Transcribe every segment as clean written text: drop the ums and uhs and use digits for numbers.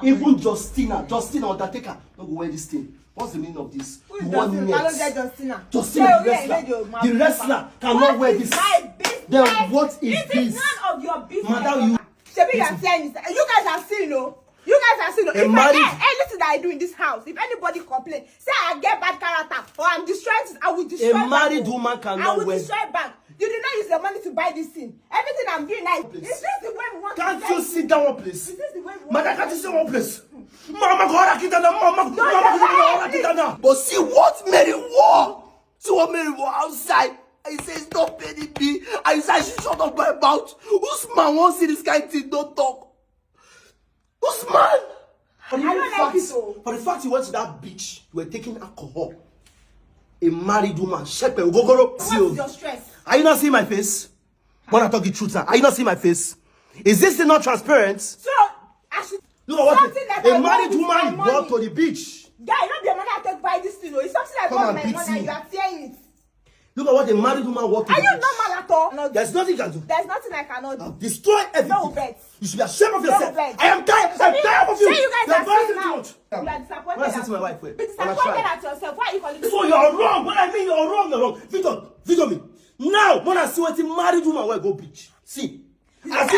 Even Justina Undertaker, don't go wear this thing. What's the meaning of this? Who is Justina? I don't get Justina. Justina, the wrestler cannot wear this. Then what is this? It is none of your business. Madam, you. Shebi, you are saying this. You guys are seeing, no? You guys are seeing, no? If anything that I do in this house, if anybody complain, say I get bad character or I'm destroying it, I will destroy. A married woman cannot wear. I will destroy back. You did not use your money to buy this thing. Everything I'm doing now. Is this the way we want? Can't you sit down one place? Is this the way we want? Madam, can't you sit one place? Mama, Mama, but see what Mary wore. See what Mary wore outside. I say stop paying me. I say I should shut up my mouth. Whose man won't see this kind of thing? Don't talk. Whose man? For the fact you went to that beach, you were taking alcohol. A married woman, shepe gogoro. What's your stress? Are you not seeing my face? When I talk the truth, are you not seeing my face? Is this thing not transparent? So, look at what a married woman walked to the beach. Yeah, you know the money I take buy this thing. It's something I bought my money and you are fearing it. Look at what a married woman walked to the beach. Are you not mad at all? No, there's nothing you can do. There's nothing I cannot do. I'll destroy everything. No bet. You should be ashamed of yourself. No bet. I am tired. I'm tired of you. Say you guys are saying now. You are disappointed. When I say to my wife, wait. Be disappointed at yourself. Why are you calling me? So you're wrong. When I mean you're wrong, you're wrong. Video me. Now, when I see what a married woman will go beach. See. Shut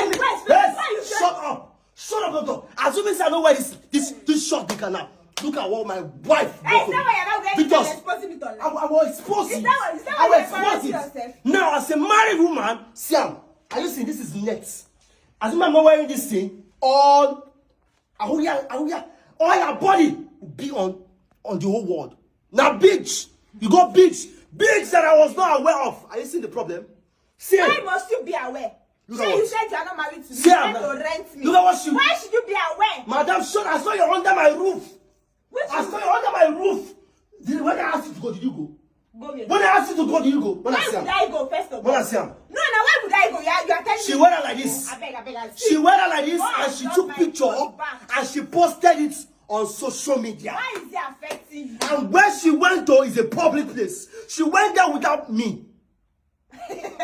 up. Shut up, doctor. Assuming I know where this short dick now. Look at what my wife. Hey, is that why you're not going to expose it online? I will expose it. Is that why you're exposing yourself? Now, as a married woman, Siam, are you seeing this is net? As I'm not wearing this thing, all your body will be on the whole world. Now, beach. You got beach that I was not aware of. Are you seeing the problem? See. Why must you be aware? You said you are not married to me. See, you said to rent me. Look at what you. Why should you be aware? Madam, sure, I saw you under my roof. I saw you under my roof. When I asked you to go, did you go? When I asked you to go, did you go? Where would I go, first of all? When I see him. No, where would I go? You are telling me. She went out like this. I beg. She went out like this and she took picture and she posted it on social media. Why is it affecting you? And where she went to is a public place. She went there without me.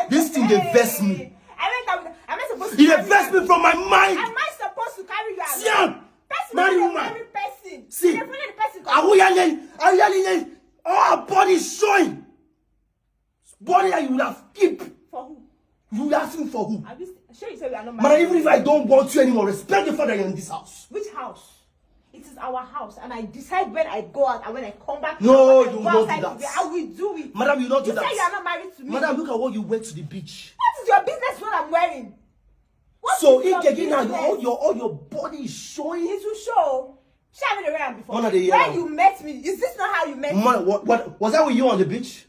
This thing, they vest me. Am I supposed to? It vest me from my mind. Am I supposed to carry you out? Siam! Marry woman. Person. See, are we yelling? Our body is showing. Body that you would have kept. For who? You would asking for who? Sure you say we are not Man, married. even if I don't want you anymore, respect the fact that you're in this house. Which house? It is our house, and I decide when I go out and when I come back. No, you will not do that. I will do it. Madam, you will not do that. You say you are not married to me. Madam, look at what you went to the beach. What is your business what I'm wearing? So if again now all your body is showing. It will show. She haven't around before. When you met me, is this not how you met me? What was that with you on the beach?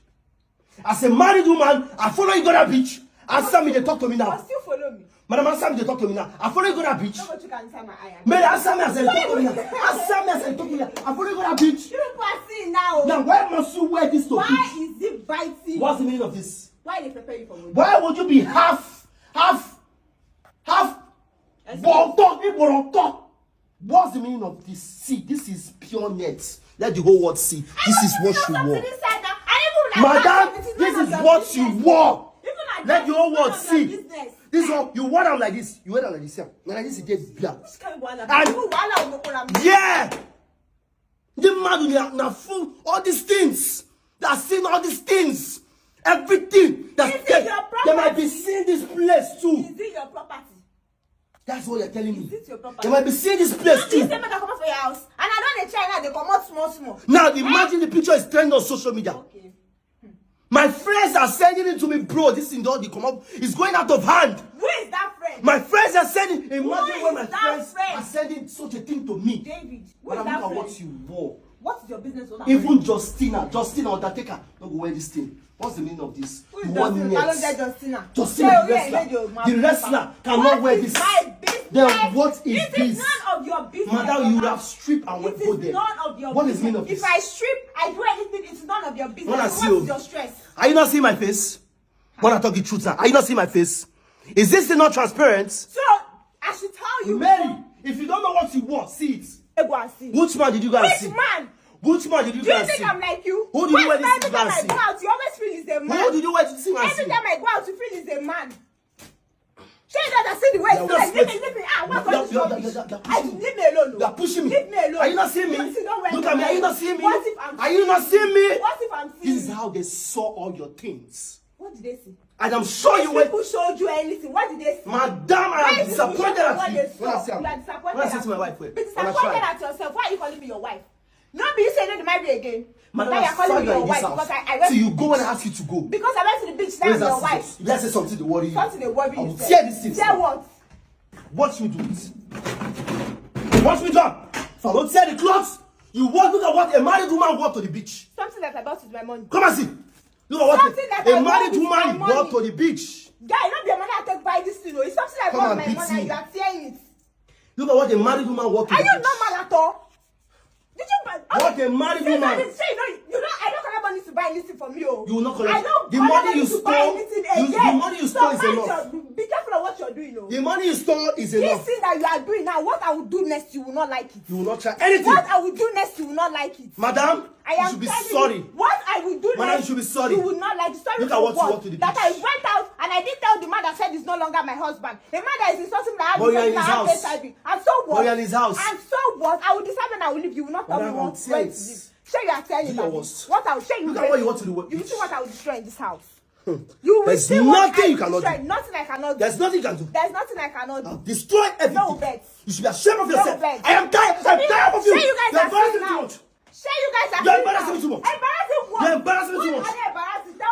As a married woman, I follow you to that beach. Answer me, they talk to me now. Still follow me. Madam, answer me, they talk to me now. I follow you to that beach. No, but you can answer my eye. Man, answer me as they talk to me now. Answer me as they talk to me now. I follow you to that beach. You people are seeing now. Now, why must you wear this to beach? Why is it biting? What's the meaning of this? Why they prepare you for me? Why would you be half? People talk. What's the meaning of this? See, this is pure net. Let the whole world see. This is what you wore. Madam, this is what you wore. Let the whole world see. This is what you wear them like this. You wear them like this. Yeah. Like this, it gets black. Yeah. The man now full all these things. They are seeing all these things. Everything. They might be seeing this place too. Is it your property? That's what you're telling me. Is it your property? They might be seeing this place too. You say, make I come out for your house. And I don't try now, they come out small. Now, imagine the picture is trending on social media. Okay. My friends are sending it to me, bro. This thing don't come up. It's going out of hand. Who is that friend? My friends are sending. Imagine when my friends friend? are sending such a thing to me. David, who But is look that at friend? what you wore. What is your business? Even Justina Undertaker, don't go wear this thing. What's the meaning of this? Who is Justina? I don't get Justina. Justina, the wrestler cannot wear this. Then what is this? It is none of your business. Madam, you would have stripped and went go there. None of your what business. Is the meaning of this? If I strip, I do anything, it's none of your business. What is your stress? Are you not seeing my face? When I talk the truth, are you not seeing my face? Is this thing not transparent? So, I should tell you. Mary, if you don't know what you want, see it. Go and see. Which man did you guys see? Which man? Which man did you guys see? Do you think I'm like you? Who did you wear this to go and see? Every time I go out, you always feel is a man. Who did you wear to see? Every time I go out, you feel is a man. She doesn't see the way Yeah, it's like, leave me. Leave me alone. You are pushing me. Leave me alone. Are you not seeing me? Look at me. Are you not seeing me? What if I'm Are you not seeing me? What if I'm seeing This is how they saw all your things. What did they see? And I'm sure you went. People showed you anything. What did they see? Madam, I am disappointed at you. You are disappointed. When I say to my wife, be disappointed at yourself. Why are you calling me your wife? No, be you saying you need to marry again. Now you're calling me your wife because I went. So you go when I ask you to go. Because I went to the beach. Now I'm your wife. Let's say something to worry you. Something to worry you. Tear this thing. Tear what? What you do it? What we do? If I don't tear the clothes, you walk. Look at what a married woman walked to the beach. Something that I bought with my money. Come and see. Look at what a married woman walked to the beach. Guy, you don't be a man that take buy this thing. It's something I bought with my money and you are tearing it. Look at what a married woman walked to the beach. Are you normal at all? Did you buy? What a married woman. I don't collect money to buy anything from you. You will not collect. I don't the money you stole. The money you stole is enough. Be careful of what you're doing. The money you stole is enough. This thing that you are doing now, what I will do next, you will not like it. You will not try anything. What I will do next, you will not like it. Madam, you should be sorry. What I will do Madam, next, you should be sorry. You will not like it. Sorry. Look at what you walked to the beach. That I went out and I didn't tell the man that said he's no longer my husband. The man that is insulting that But you're in his house. HIV. And so what? But you're in his house. And so what? I will decide when I will leave. You will not tell me what to live. Sure, you are telling me what I will show you. Look at what you want to do. You will see what I will destroy in this house. There's nothing you cannot do. Nothing I cannot do. There's nothing you can do. There's nothing I cannot do. Destroy everything. No bets. You should be ashamed of yourself. No bets. I am tired. I'm tired of you. Sure, you guys are embarrassing now. too much. Sure, you guys are You're embarrassing me too much. Embarrassing what? You're embarrassing me too much.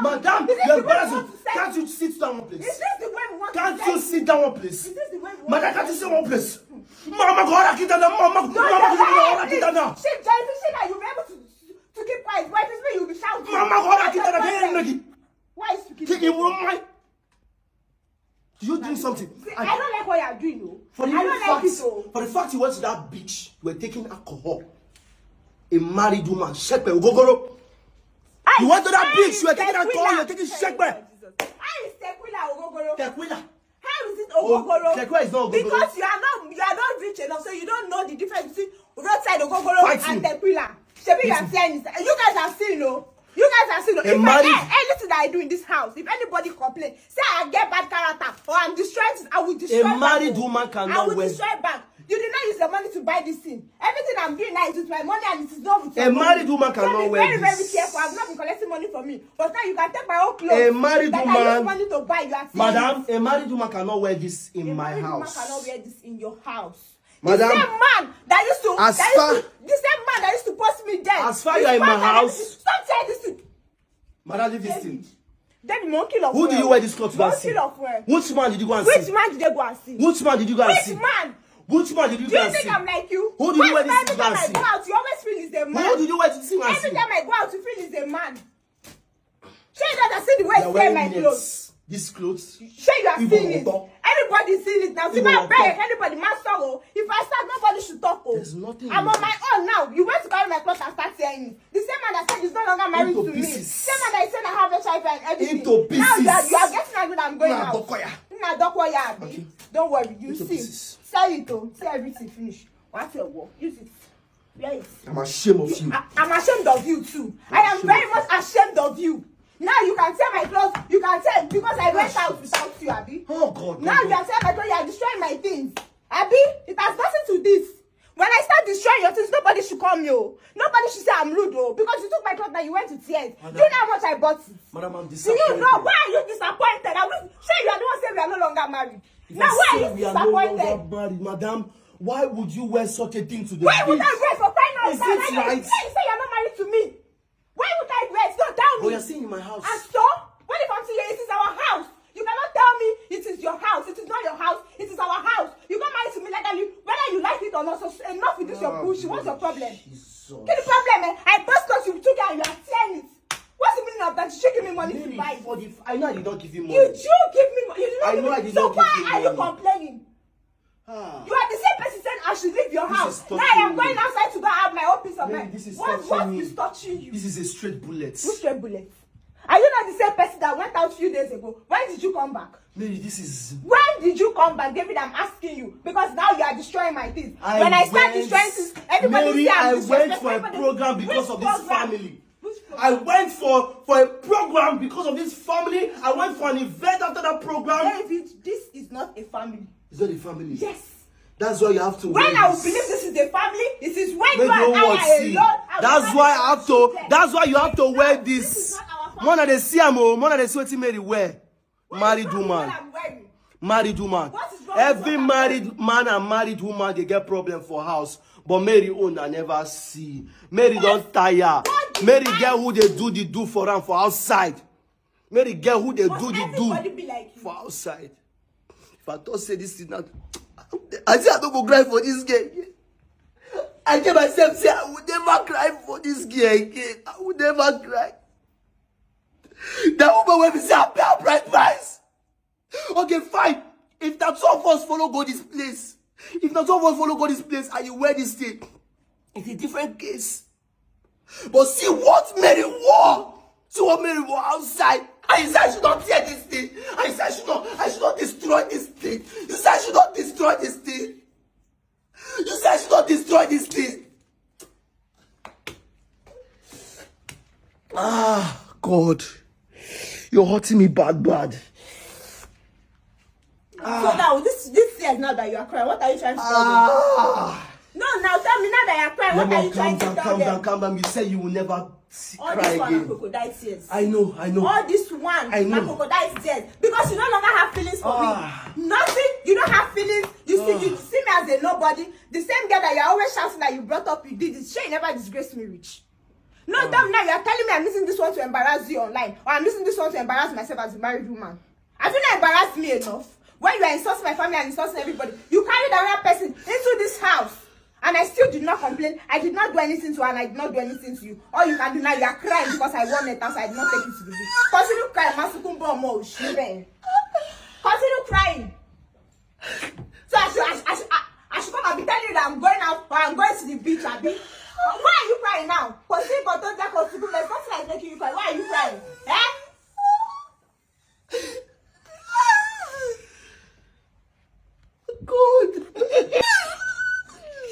Madam, you're embarrassing. Can't you sit down one place? Is this the way we want Can't to you sit down one place? Is this the way we want Madam, can't you sit one place? Mama, go on, kita na. Mama, kita na. She that you'll be able to keep quiet. Why is me you'll be shouting? Mama, go on, kita na. Why is you keep quiet? You doing something? I don't like what you are doing, though. For the fact you went to that beach, you were taking alcohol. A married woman, shekbe, ogogoro. You went to that beach, you were taking alcohol, you were taking shekbe. How is tequila ogogoro? Tequila. How is it ogogoro? Tequila is not ogogoro. Because you are not rich enough, so you don't know the difference between roadside ogogoro and tequila. Shebi, you are saying this. You guys are seeing, no? You guys are seeing, no? Anything that I do in this house, if anybody complain, say I get bad character or I'm destroying it, I will destroy a married woman cannot I will destroy back. You did not use the money to buy this thing. Everything I'm doing now is with my money and it is not with your money. A married woman cannot wear this. this. Very careful. I've not been collecting money from me. But now you can take my own clothes. A married woman. I use money to buy. You are Madam, a married woman cannot wear this in my house. A married woman cannot wear this in your house. Madam, the same man that used to post me dead. As far as you are in my house. Stop saying this thing. Madam, leave this thing. Who do you wear this clothes to go and see? Which man did you go and see? Which man did they go and see? Which man did you go and see? Which man? Which man did you go and see? Do you think I'm like you? Who did you wear this to go and see? Every time I go out, you always feel is a man. Who did you wear to see? Every time I go out, you feel is a man. Sure, you guys are seeing the way you wear my clothes. These clothes. Sure, you are seeing it. Everybody's seeing it now. See my bag, anybody, my sorrow. If I start, nobody should talk. There's nothing. I'm on my own now. You went to buy my clothes and start saying it. The same man that said he's no longer married to me. Same man that said I have HIV and everything. Into pieces. Now you are getting angry that I'm going out. Okay. Don't worry, you into see. Pieces. Sell it though. See everything finish. What's your work? Use it. Wear it. I'm ashamed of you. I'm ashamed of you too. I am very much ashamed of you. Now you can tear my clothes. You can tear because I went out without you, Abby. Oh God. Now you are tearing my clothes. You are destroying my things, Abby. It has nothing to this. When I start destroying your things, nobody should come you. Nobody should say I'm rude, though, because you took my clothes and you went to tears. Do you know how much I bought it? Madam, I'm disappointed. Do you know why are you disappointed? I will say you are the one saying we are no longer married. Now why are you disappointed? We are no longer married, madam. Why would you wear such a thing to the Why would I wear for crying out loud? Is it right? You say you're not married to me. Why would I wear? It's not tell me. But you're staying in my house. And so, when it comes to you, it is our house. You cannot tell me it is your house. It is not your house. It is our house. You got married to me legally, whether you like it or not. So enough with this your bullshit. What's your problem? Jesus. What's the problem, man? I bust because you took it and you are tearing it. What's the meaning of that? You should give me money to buy it. I know I did not give you money. You do give me money. I know I did not give you money. So why are you complaining? You are the same person saying I should leave your house. Now I am going outside to go have my own peace of mind. What is touching you? This is a straight bullet. Which straight bullet? Are you not the same person that went out a few days ago? When did you come back? Mary, this is... When did you come back, David? I'm asking you. Because now you are destroying my things. When I start destroying things, everybody Mary, say I'm I went disrespectful. for a program because of this family. I went for a program because of this family. I went for an event after that program. David, this is not a family. It's not a family. Yes. That's why you have to. When I will believe this is a family, it is when you and I are alone. That's why I have to. That's why you have to wear this. One of the CMO, one of the sweaty Mary wear. Married woman. Married woman. Every married man and married woman, they get problem for house. But Mary own I never see. Mary don't tire. Mary get who they do for them for outside. Mary get who they do for outside. If I don't say this thing now, I say I don't go cry for this girl again. I get myself say I would never cry for this girl again. I would never cry. That woman when we say I pay a bright price. Okay, fine. If that two of us follow go this place, if that two of us follow go this place and you wear this thing, it's a different case. But see what Mary wore. See what Mary wore outside. And you said I should not tear this thing. And you said I should not destroy this thing. You said I should not destroy this thing. You said I should not destroy this thing. Ah, God. You're hurting me bad. So now, this year now that you are crying, what are you trying to tell me? No, now tell me now that you are crying, what are you trying to tell me? Calm down. You said you will never all cry this one again. are crocodile tears. I know. All this one are crocodile tears. Because you no longer have feelings for me. Nothing. You don't have feelings. You see me as a nobody. The same girl that you're always shouting that you brought up, you did it. She never disgraced me rich. No, tell me now, you are telling me I'm using this one to embarrass you online. Or I'm using this one to embarrass myself as a married woman. Have you not embarrassed me enough? When you are insulting my family and insulting everybody, you carried another person into this house. And I still did not complain. I did not do anything to her and I did not do anything to you. All you can do now, you are crying because I won it and so I did not take you to the beach. Continue crying. Continue crying. So I should come and be telling you that I'm going out or I'm going to the beach, Abby. Why are you crying now? There's nothing like making you cry. Why are you crying? God.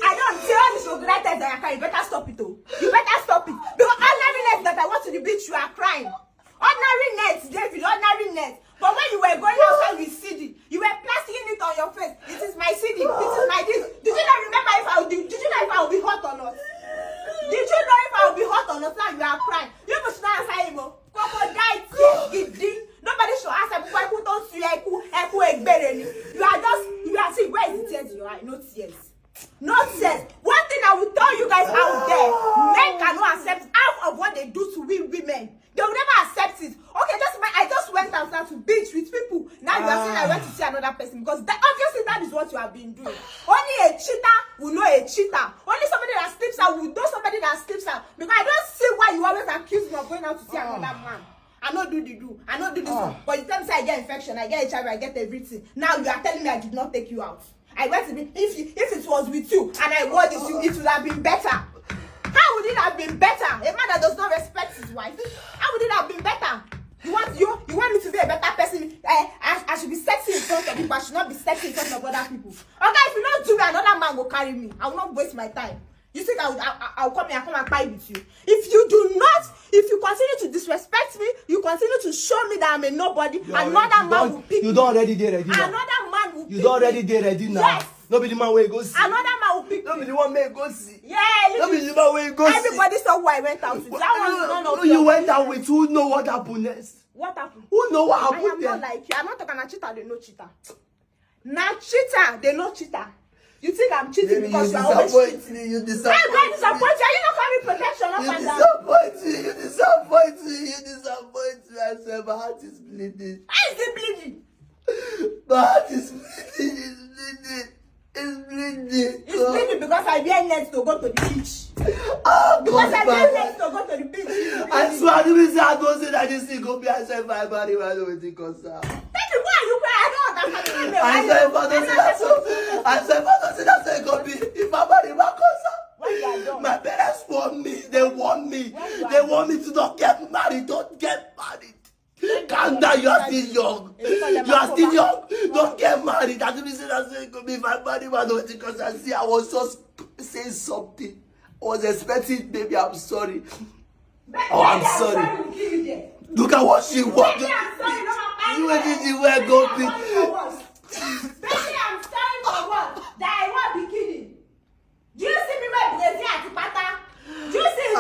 I don't see all this regret that you are crying. You better stop it, though. You better stop it. Because ordinary nights that I went to the beach, you are crying. Ordinary nights, David, ordinary nights. But when you were going outside with CD, you were plasticing it on your face. It is my CD. It is my this. Did you not remember if I would? Did you know if I would be hot or not? Did you know if I would be hot or not? Now you are crying. You must not answer him. Nobody should answer. You are see where is the tears in your eye? No tears. No tears. One thing I will tell you guys out there, men cannot accept half of what they do to we women. They will never accept it. Okay, I just went outside to beach with people. Now you are saying I went to see another person because obviously that is what you have been doing. Only a cheater will know a cheater. Only somebody that sleeps out will know somebody that sleeps out. Because I don't see why you always accuse me of going out to see another man. I don't do the do. I don't do this one. But you tell me say I get infection, I get HIV, I get everything. Now you are telling me I did not take you out. I went to be if it was with you and I wore this, it would have been better. How would it have been better? A man that does not respect his wife. How would it have been better? You want me to be a better person? I should be sexy in front of people. I should not be sexy in front of other people. Okay, if you don't do me, another man will carry me. I will not waste my time. You think I'll come here and come and fight with you? If you continue to disrespect me, you continue to show me that I'm a nobody, another man will pick me. You don't already get ready now. Another man will pick me. You don't already get ready now. Yes. Nobody man where you go see. Another man will pick me. Nobody one man go see. Yeah, nobody the man where you go see. Everybody saw who I went out with. That one you went out with. Who know what happened next? What happened? Who know what happened? I am not like you. I'm not talking about cheater. They know cheater. Now cheater, they know cheater. You think I'm cheating because you are always cheating? You disappoint me. I'm going to disappoint you. Are you not calling protection up and down? You disappoint me. I swear my heart is bleeding. How is it bleeding? My heart is bleeding. It's bleeding. It's bleeding because I wear nets to go to the beach. Oh, because I wear nets to go to the beach. I swear I don't say that this thing go be I said my body when I don't think concern. Baby, why are you crying? I don't understand. I swear if I don't say that so. I swear if I don't say that so it go be if my body my concern. My parents want me. They want me. They want me to not get married. Don't get married. Calm down. You are still young. You are still young. Don't get married. That's the reason I say it could be my body man don't think concern. See, I was just saying something. I was expecting, baby, I'm sorry. Oh, I'm sorry. Look at what she wants. You did you wear gold pin. Baby, I'm sorry for what? That I won't be kidding. Do you see me wear brazier at the pata? Do you see it?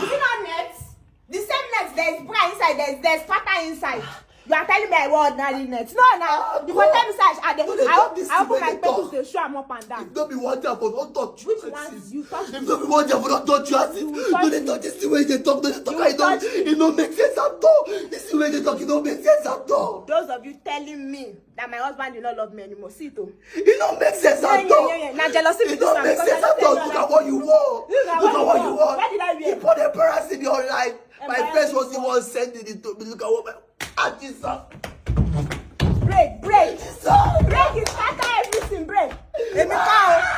Is it not nets? The same nets, there's bra inside, there's pata inside. You are telling me I wear ordinary nets. No, now. You go tell me such. I open my pencils to show I'm up and down. If don't be one job for don't touch you. Which one? You touch. If don't be one job for don't touch you. No, they touch this the way they talk. It don't make sense at all. This is the way they talk. It don't make sense at all. Those of you telling me that my husband did not love me anymore. See it. It don't make sense at all. Now jealousy. It don't make sense at all. Look at what you wore. Look at what you wore. Where did I wear? You put embarrassed in your life. My friend was the one sending it to me. Look at what my Jesus. Break. Break is scatter everything. Break. Let me go.